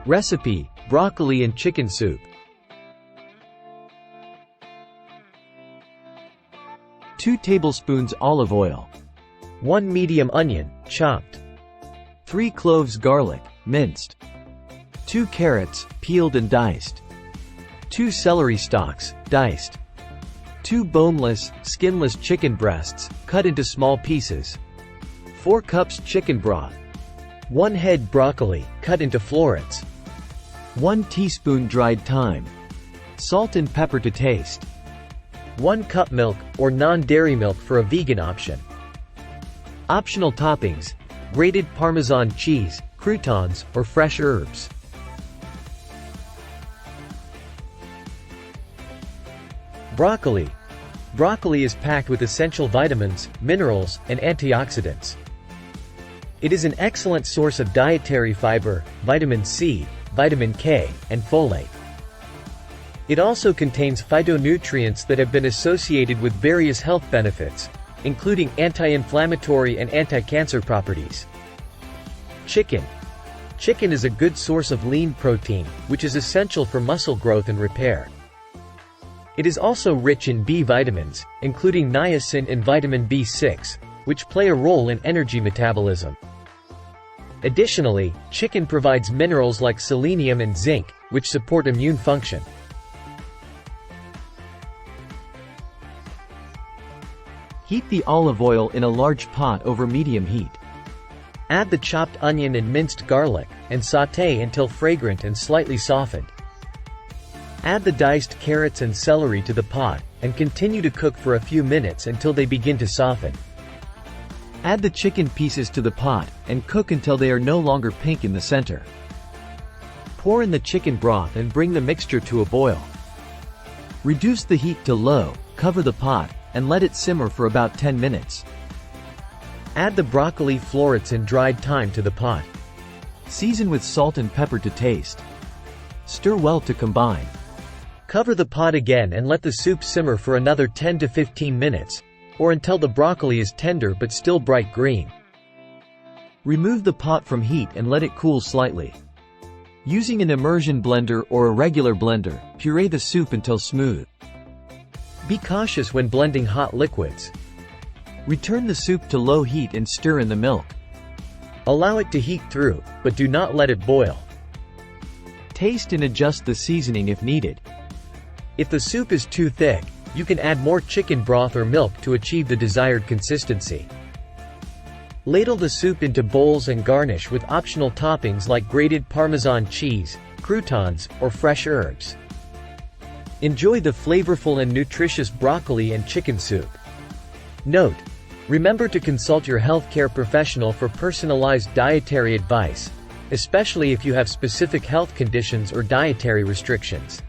Recipe: broccoli and chicken soup. 2 tablespoons olive oil. 1 medium onion, chopped. 3 cloves garlic, minced. 2 carrots, peeled and diced. 2 celery stalks, diced. 2 boneless, skinless chicken breasts, cut into small pieces. 4 cups chicken broth. 1 head broccoli, cut into florets. 1 teaspoon dried thyme. Salt and pepper to taste. 1 cup milk, or non-dairy milk for a vegan option. Optional toppings: grated Parmesan cheese, croutons, or fresh herbs. Broccoli. Broccoli is packed with essential vitamins, minerals, and antioxidants. It is an excellent source of dietary fiber, vitamin C, vitamin K, and folate. It also contains phytonutrients that have been associated with various health benefits, including anti-inflammatory and anti-cancer properties. Chicken. Chicken is a good source of lean protein, which is essential for muscle growth and repair. It is also rich in B vitamins, including niacin and vitamin B6, which play a role in energy metabolism. Additionally, chicken provides minerals like selenium and zinc, which support immune function. Heat the olive oil in a large pot over medium heat. Add the chopped onion and minced garlic, and sauté until fragrant and slightly softened. Add the diced carrots and celery to the pot, and continue to cook for a few minutes until they begin to soften. Add the chicken pieces to the pot, and cook until they are no longer pink in the center. Pour in the chicken broth and bring the mixture to a boil. Reduce the heat to low, cover the pot, and let it simmer for about 10 minutes. Add the broccoli florets and dried thyme to the pot. Season with salt and pepper to taste. Stir well to combine. Cover the pot again and let the soup simmer for another 10 to 15 minutes, or until the broccoli is tender but still bright green. Remove the pot from heat and let it cool slightly. Using an immersion blender or a regular blender, puree the soup until smooth. Be cautious when blending hot liquids. Return the soup to low heat and stir in the milk. Allow it to heat through, but do not let it boil. Taste and adjust the seasoning if needed. If the soup is too thick, you can add more chicken broth or milk to achieve the desired consistency. Ladle the soup into bowls and garnish with optional toppings like grated Parmesan cheese, croutons, or fresh herbs. Enjoy the flavorful and nutritious broccoli and chicken soup. Note: remember to consult your healthcare professional for personalized dietary advice, especially if you have specific health conditions or dietary restrictions.